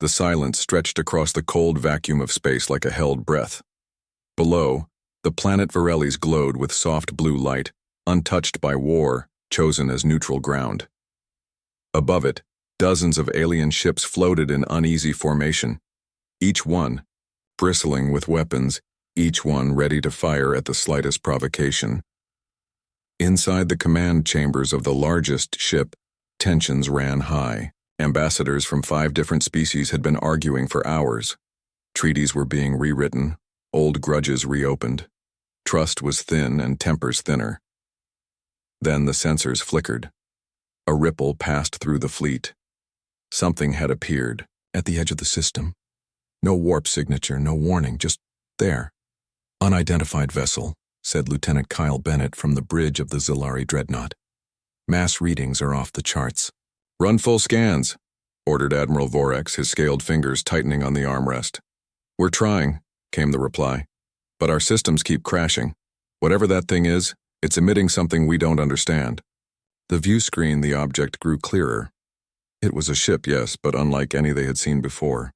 The silence stretched across the cold vacuum of space like a held breath. Below, the planet Varellis glowed with soft blue light, untouched by war, chosen as neutral ground. Above it, dozens of alien ships floated in uneasy formation, each one bristling with weapons, each one ready to fire at the slightest provocation. Inside the command chambers of the largest ship, tensions ran high. Ambassadors from 5 different species had been arguing for hours. Treaties were being rewritten, old grudges reopened. Trust was thin and tempers thinner. Then the sensors flickered. A ripple passed through the fleet. Something had appeared at the edge of the system. No warp signature, no warning, just there. Unidentified vessel, said Lieutenant Kyle Bennett from the bridge of the Zilari dreadnought. Mass readings are off the charts. Run full scans, ordered Admiral Vorex, his scaled fingers tightening on the armrest. We're trying, came the reply, but our systems keep crashing. Whatever that thing is, it's emitting something we don't understand. The view screen the object grew clearer. It was a ship, yes, but unlike any they had seen before.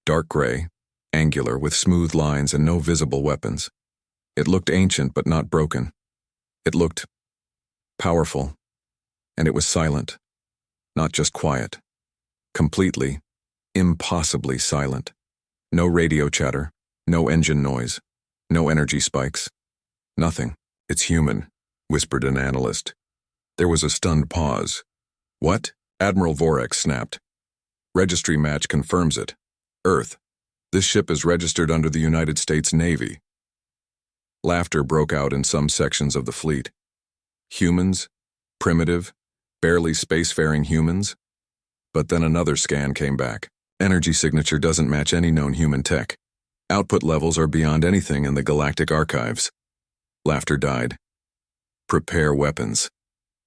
Dark gray, angular, with smooth lines and no visible weapons. It looked ancient but not broken. It looked powerful, and it was silent. Not just quiet. Completely, impossibly silent. No radio chatter, no engine noise, no energy spikes. Nothing. It's human, whispered an analyst. There was a stunned pause. What? Admiral Vorex snapped. Registry match confirms it. Earth. This ship is registered under the United States Navy. Laughter broke out in some sections of the fleet. Humans? Primitive? Barely spacefaring humans? But then another scan came back. Energy signature doesn't match any known human tech. Output levels are beyond anything in the galactic archives. Laughter died. Prepare weapons,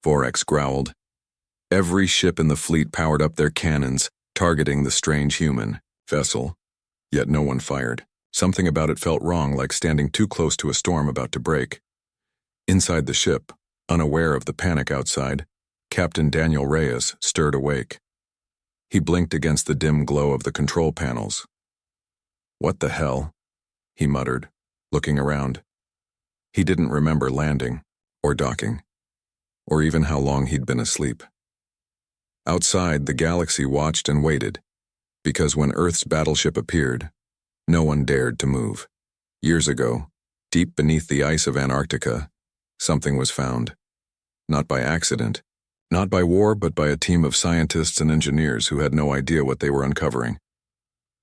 Vorex growled. Every ship in the fleet powered up their cannons, targeting the strange human vessel. Yet no one fired. Something about it felt wrong, like standing too close to a storm about to break. Inside the ship, unaware of the panic outside, Captain Daniel Reyes stirred awake. He blinked against the dim glow of the control panels. What the hell? He muttered, looking around. He didn't remember landing, or docking, or even how long he'd been asleep. Outside, the galaxy watched and waited, because when Earth's battleship appeared, no one dared to move. Years ago, deep beneath the ice of Antarctica, something was found. Not by accident, not by war, but by a team of scientists and engineers who had no idea what they were uncovering.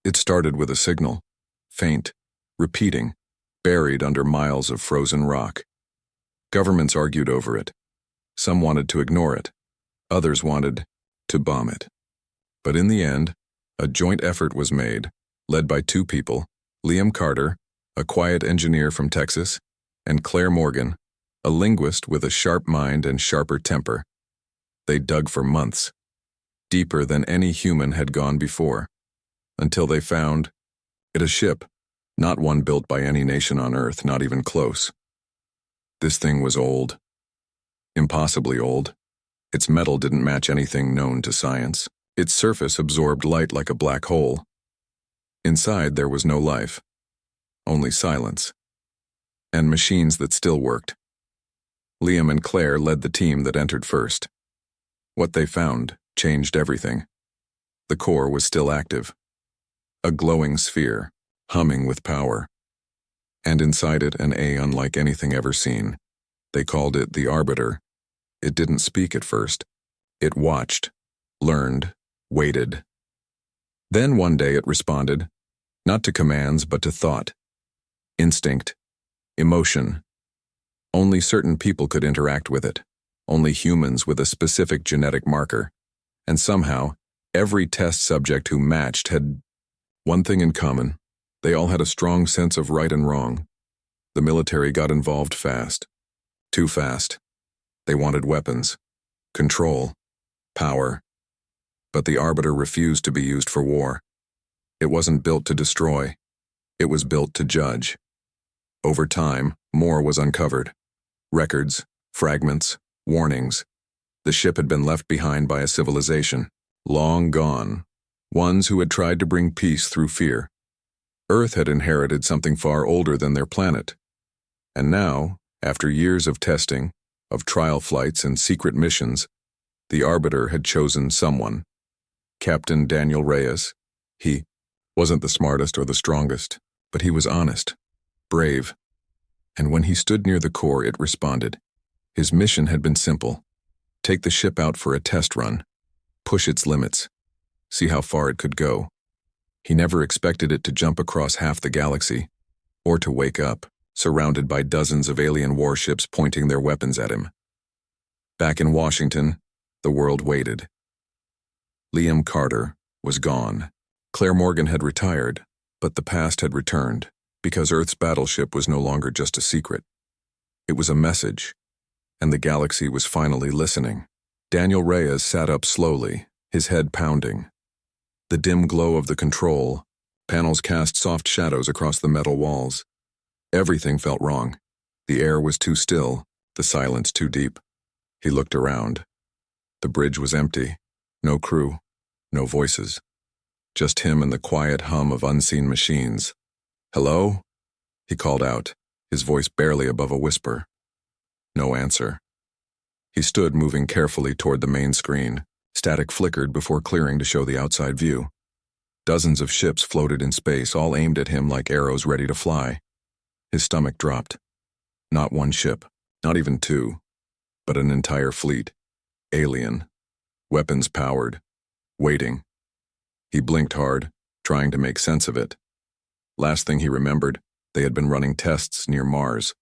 It started with a signal, faint, repeating, buried under miles of frozen rock. Governments argued over it. Some wanted to ignore it. Others wanted to bomb it. But in the end, a joint effort was made, led by 2 people, Liam Carter, a quiet engineer from Texas, and Claire Morgan, a linguist with a sharp mind and sharper temper. They dug for months, deeper than any human had gone before, until they found it a ship, not one built by any nation on Earth, not even close. This thing was old. Impossibly old. Its metal didn't match anything known to science. Its surface absorbed light like a black hole. Inside there was no life, only silence, and machines that still worked. Liam and Claire led the team that entered first. What they found changed everything. The core was still active, a glowing sphere, humming with power. And inside it an A unlike anything ever seen. They called it the Arbiter. It didn't speak at first. It watched, learned, waited. Then one day it responded, not to commands but to thought, instinct, emotion. Only certain people could interact with it, only humans with a specific genetic marker. And somehow, every test subject who matched had one thing in common. They all had a strong sense of right and wrong. The military got involved fast. Too fast. They wanted weapons, control, power. But the Arbiter refused to be used for war. It wasn't built to destroy. It was built to judge. Over time, more was uncovered. Records, fragments, warnings. The ship had been left behind by a civilization, long gone, ones who had tried to bring peace through fear. Earth had inherited something far older than their planet. And now, after years of testing, of trial flights and secret missions, the Arbiter had chosen someone. Captain Daniel Reyes. He wasn't the smartest or the strongest, but he was honest, brave. And when he stood near the core, it responded. His mission had been simple. Take the ship out for a test run. Push its limits. See how far it could go. He never expected it to jump across half the galaxy, or to wake up, surrounded by dozens of alien warships pointing their weapons at him. Back in Washington, the world waited. Liam Carter was gone. Claire Morgan had retired, but the past had returned, because Earth's battleship was no longer just a secret. It was a message, and the galaxy was finally listening. Daniel Reyes sat up slowly, his head pounding. The dim glow of the control panels cast soft shadows across the metal walls. Everything felt wrong. The air was too still, the silence too deep. He looked around. The bridge was empty. No crew, no voices. Just him and the quiet hum of unseen machines. "Hello?" he called out, his voice barely above a whisper. No answer. He stood moving carefully toward the main screen. Static flickered before clearing to show the outside view. Dozens of ships floated in space, all aimed at him like arrows ready to fly. His stomach dropped. Not one ship, not even two, but an entire fleet. Alien. Weapons powered. Waiting. He blinked hard, trying to make sense of it. Last thing he remembered, they had been running tests near Mars.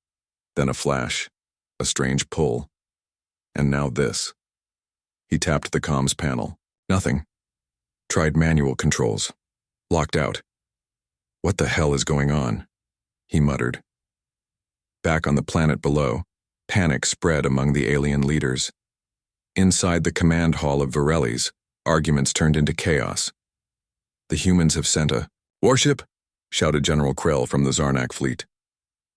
Then a flash. A strange pull. And now this. He tapped the comms panel. Nothing. Tried manual controls. Locked out. "What the hell is going on?" he muttered. Back on the planet below, panic spread among the alien leaders. Inside the command hall of Varelli's, arguments turned into chaos. "The humans have sent a warship?" shouted General Krell from the Zarnak fleet.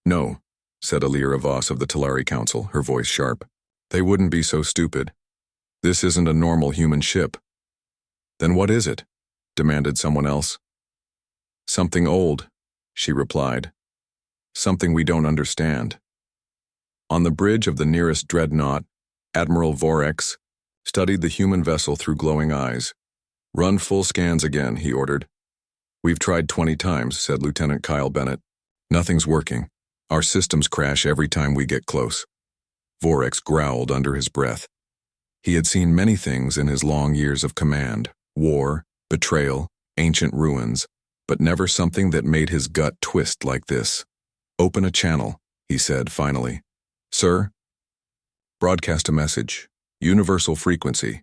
"No," said Alira Voss of the Talari Council, her voice sharp. "They wouldn't be so stupid. This isn't a normal human ship." "Then what is it?" demanded someone else. "Something old," she replied. "Something we don't understand." On the bridge of the nearest dreadnought, Admiral Vorx studied the human vessel through glowing eyes. "Run full scans again," he ordered. "We've tried 20 times," said Lieutenant Kyle Bennett. "Nothing's working. Our systems crash every time we get close." Vorx growled under his breath. He had seen many things in his long years of command: war, betrayal, ancient ruins, but never something that made his gut twist like this. "Open a channel," he said finally. "Sir?" "Broadcast a message. Universal frequency.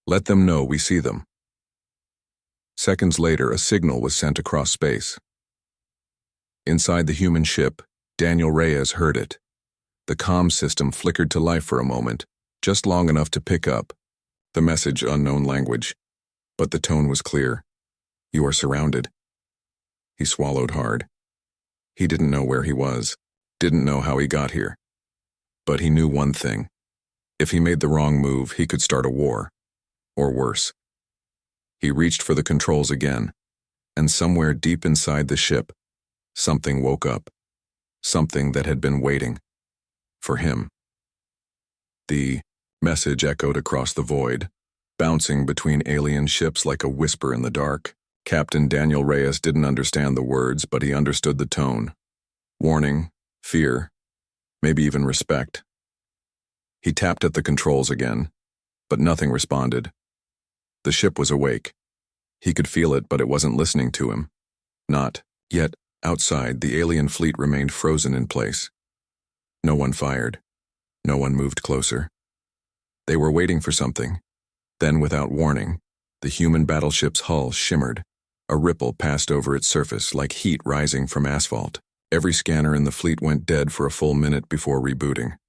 Let them know we see them." Seconds later, a signal was sent across space. Inside the human ship, Daniel Reyes heard it. The comm system flickered to life for a moment, just long enough to pick up the message, unknown language. But the tone was clear. "You are surrounded." He swallowed hard. He didn't know where he was, didn't know how he got here. But he knew one thing. If he made the wrong move, he could start a war. Or worse. He reached for the controls again, and somewhere deep inside the ship, something woke up. Something that had been waiting. For him. The message echoed across the void, bouncing between alien ships like a whisper in the dark. Captain Daniel Reyes didn't understand the words, but he understood the tone. Warning, fear, maybe even respect. He tapped at the controls again, but nothing responded. The ship was awake. He could feel it, but it wasn't listening to him. Not yet. Outside, the alien fleet remained frozen in place. No one fired. No one moved closer. They were waiting for something. Then, without warning, the human battleship's hull shimmered. A ripple passed over its surface like heat rising from asphalt. Every scanner in the fleet went dead for a full minute before rebooting.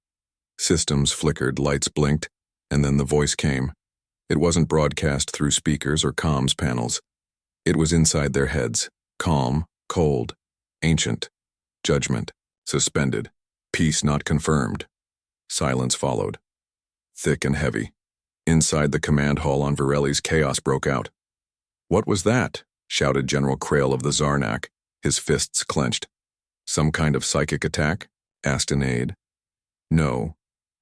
Systems flickered, lights blinked, and then the voice came. It wasn't broadcast through speakers or comms panels. It was inside their heads, calm, cold, ancient, judgment, suspended, peace not confirmed. Silence followed. Thick and heavy. Inside the command hall on Varelli's, chaos broke out. What was that? Shouted General Krail of the Zarnak, his fists clenched. Some kind of psychic attack? Asked an aide. No,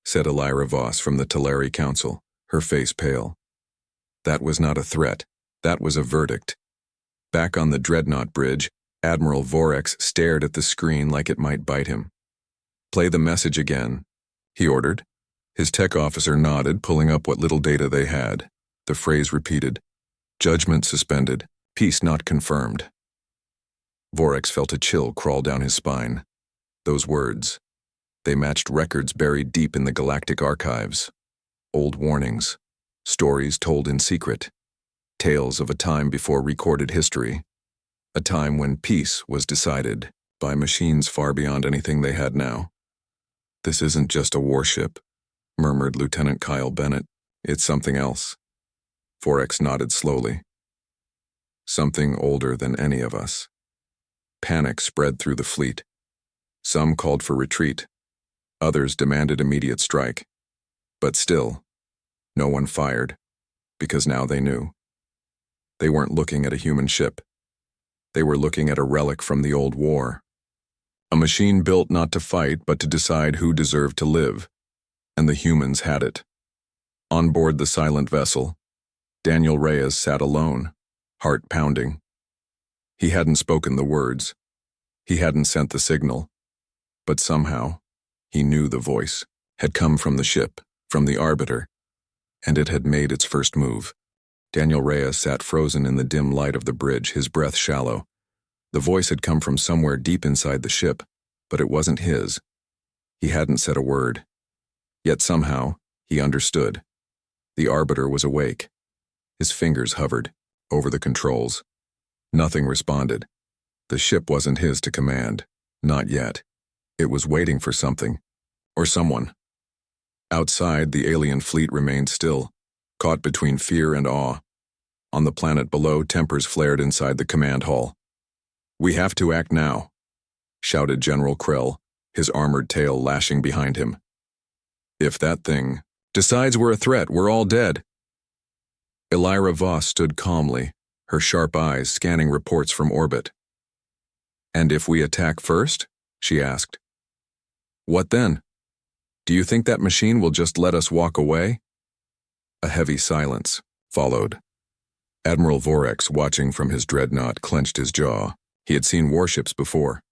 said Elira Voss from the Teleri Council, her face pale. That was not a threat. That was a verdict. Back on the Dreadnought Bridge, Admiral Vorex stared at the screen like it might bite him. Play the message again, he ordered. His tech officer nodded, pulling up what little data they had. The phrase repeated. Judgment suspended. Peace not confirmed. Vorex felt a chill crawl down his spine. Those words. They matched records buried deep in the galactic archives. Old warnings. Stories told in secret. Tales of a time before recorded history. A time when peace was decided by machines far beyond anything they had now. This isn't just a warship, murmured Lieutenant Kyle Bennett. It's something else. Vorex nodded slowly. Something older than any of us. Panic spread through the fleet. Some called for retreat. Others demanded immediate strike. But still, no one fired, because now they knew. They weren't looking at a human ship. They were looking at a relic from the old war. A machine built not to fight, but to decide who deserved to live. And the humans had it. On board the silent vessel, Daniel Reyes sat alone, heart pounding. He hadn't spoken the words. He hadn't sent the signal. But somehow, he knew the voice had come from the ship, from the Arbiter, and it had made its first move. Daniel Reyes sat frozen in the dim light of the bridge, his breath shallow. The voice had come from somewhere deep inside the ship, but it wasn't his. He hadn't said a word. Yet somehow, he understood. The Arbiter was awake. His fingers hovered over the controls. Nothing responded. The ship wasn't his to command. Not yet. It was waiting for something. Or someone. Outside, the alien fleet remained still, caught between fear and awe. On the planet below, tempers flared inside the command hall. "We have to act now," shouted General Krell, his armored tail lashing behind him. "If that thing decides we're a threat, we're all dead." Elira Voss stood calmly, her sharp eyes scanning reports from orbit. "And if we attack first?" she asked. "What then? Do you think that machine will just let us walk away?" A heavy silence followed. Admiral Vorex, watching from his dreadnought, clenched his jaw. He had seen warships before,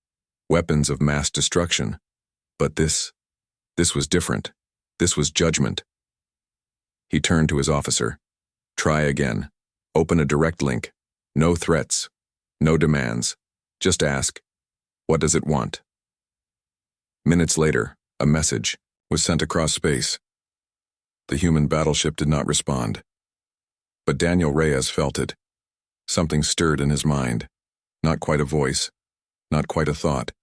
weapons of mass destruction. But this was different. This was judgment. He turned to his officer. "Try again. Open a direct link. No threats. No demands. Just ask, what does it want?" Minutes later, a message was sent across space. The human battleship did not respond. But Daniel Reyes felt it. Something stirred in his mind. Not quite a voice. Not quite a thought.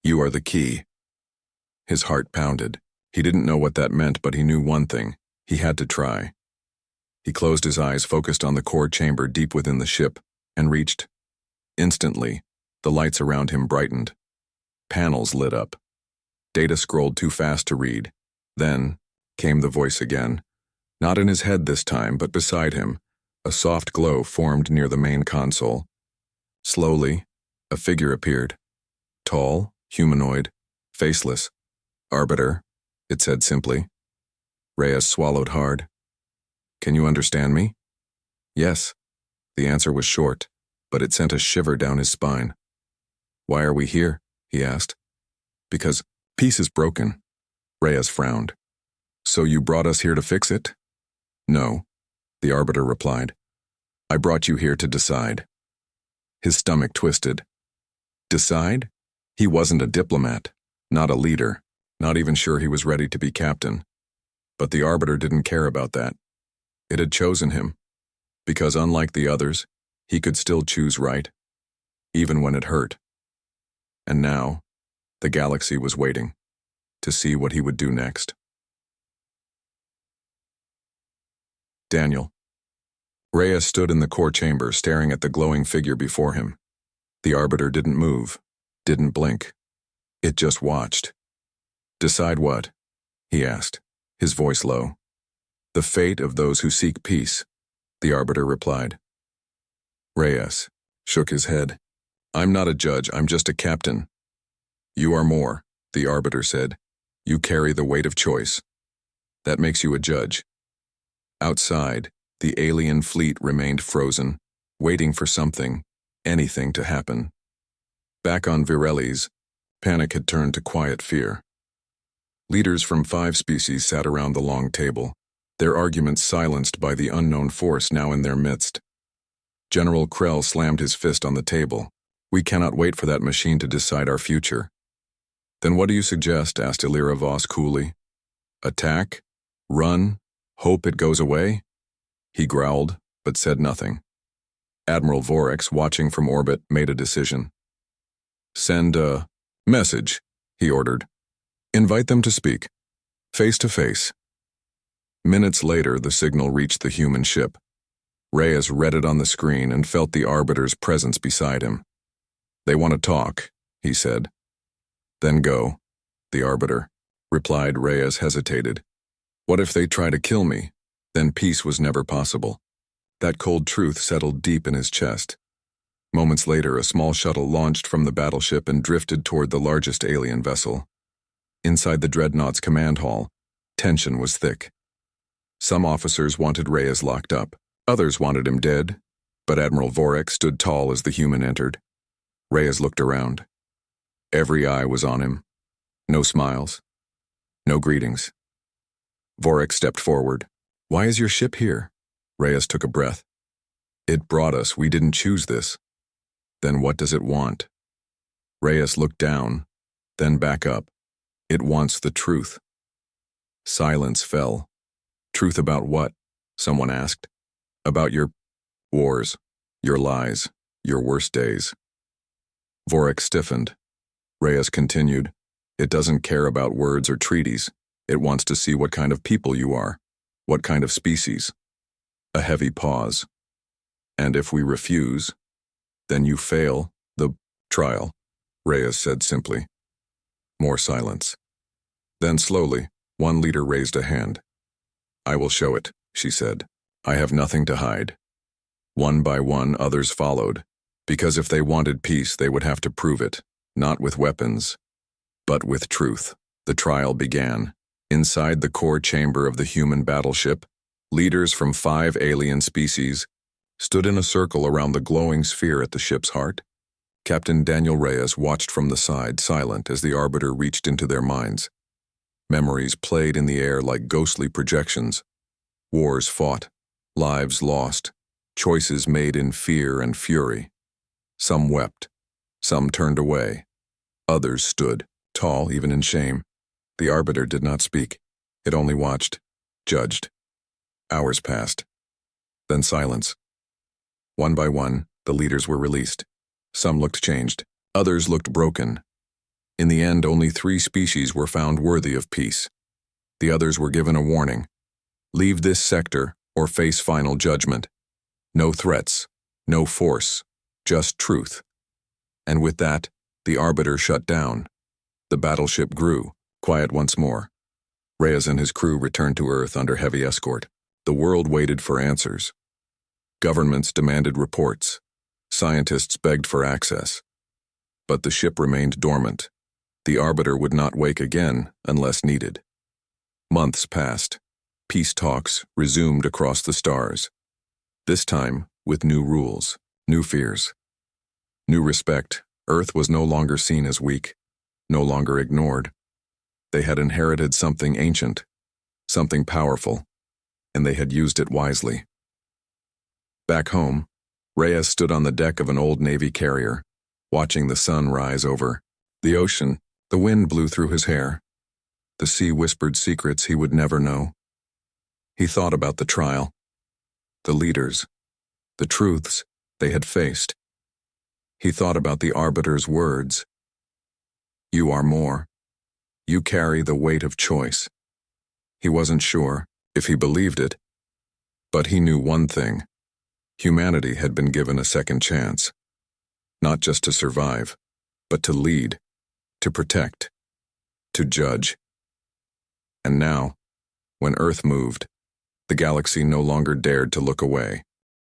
"You are the key." His heart pounded. He didn't know what that meant, but he knew one thing. He had to try. He closed his eyes, focused on the core chamber deep within the ship, and reached. Instantly, the lights around him brightened. Panels lit up. Data scrolled too fast to read. Then came the voice again. Not in his head this time, but beside him. A soft glow formed near the main console. Slowly, a figure appeared. Tall, humanoid, faceless. "Arbiter," it said simply. Reyes swallowed hard. "Can you understand me?" "Yes." The answer was short, but it sent a shiver down his spine. "Why are we here?" he asked. "Because peace is broken." Reyes frowned. "So you brought us here to fix it?" "No," the Arbiter replied. "I brought you here to decide." His stomach twisted. Decide? He wasn't a diplomat, not a leader, not even sure he was ready to be captain. But the Arbiter didn't care about that. It had chosen him, because unlike the others, he could still choose right, even when it hurt. And now, the galaxy was waiting to see what he would do next. Daniel. Reyes stood in the core chamber, staring at the glowing figure before him. The Arbiter didn't move, didn't blink. It just watched. "Decide what?" he asked, his voice low. "The fate of those who seek peace," the Arbiter replied. Reyes shook his head. I'm not a judge, I'm just a captain. You are more, the arbiter said. You carry the weight of choice. That makes you a judge. Outside, the alien fleet remained frozen, waiting for something, anything to happen. Back on Virelli's, panic had turned to quiet fear. Leaders from 5 species sat around the long table, their arguments silenced by the unknown force now in their midst. General Krell slammed his fist on the table. We cannot wait for that machine to decide our future. Then what do you suggest? Asked Illyra Voss coolly. Attack? Run? Hope it goes away? He growled, but said nothing. Admiral Vorix, watching from orbit, made a decision. Send a message, he ordered. Invite them to speak. Face to face. Minutes later, the signal reached the human ship. Reyes read it on the screen and felt the arbiter's presence beside him. They want to talk, he said. Then go, the arbiter replied. Reyes hesitated. What if they try to kill me? Then peace was never possible. That cold truth settled deep in his chest. Moments later, a small shuttle launched from the battleship and drifted toward the largest alien vessel. Inside the dreadnought's command hall, tension was thick. Some officers wanted Reyes locked up. Others wanted him dead, but Admiral Vorix stood tall as the human entered. Reyes looked around. Every eye was on him. No smiles. No greetings. Vorix stepped forward. Why is your ship here? Reyes took a breath. It brought us. We didn't choose this. Then what does it want? Reyes looked down, then back up. It wants the truth. Silence fell. Truth about what? Someone asked. About your wars, your lies, your worst days. Vorix stiffened. Reyes continued. It doesn't care about words or treaties. It wants to see what kind of people you are, what kind of species. A heavy pause. And if we refuse, then you fail the trial, Reyes said simply. More silence. Then slowly, one leader raised a hand. I will show it, she said. I have nothing to hide. One by one, others followed, because if they wanted peace, they would have to prove it, not with weapons, but with truth. The trial began. Inside the core chamber of the human battleship, leaders from 5 alien species stood in a circle around the glowing sphere at the ship's heart. Captain Daniel Reyes watched from the side, silent as the arbiter reached into their minds. Memories played in the air like ghostly projections. Wars fought, lives lost, choices made in fear and fury. Some wept, some turned away. Others stood, tall even in shame. The arbiter did not speak. It only watched, judged. Hours passed. Then silence. One by one, the leaders were released. Some looked changed. Others looked broken. In the end, only 3 species were found worthy of peace. The others were given a warning. Leave this sector or face final judgment. No threats, no force, just truth. And with that, the arbiter shut down. The battleship grew, quiet once more. Reyes and his crew returned to Earth under heavy escort. The world waited for answers. Governments demanded reports. Scientists begged for access. But the ship remained dormant. The arbiter would not wake again unless needed. Months passed. Peace talks resumed across the stars. This time with new rules, new fears. New respect. Earth was no longer seen as weak, no longer ignored. They had inherited something ancient, something powerful, and they had used it wisely. Back home, Reyes stood on the deck of an old Navy carrier, watching the sun rise over the ocean. The wind blew through his hair. The sea whispered secrets he would never know. He thought about the trial, the leaders, the truths they had faced. He thought about the arbiter's words. You are more. You carry the weight of choice. He wasn't sure if he believed it, but he knew one thing. Humanity had been given a second chance, not just to survive, but to lead, to protect, to judge. And now, when Earth moved, the galaxy no longer dared to look away.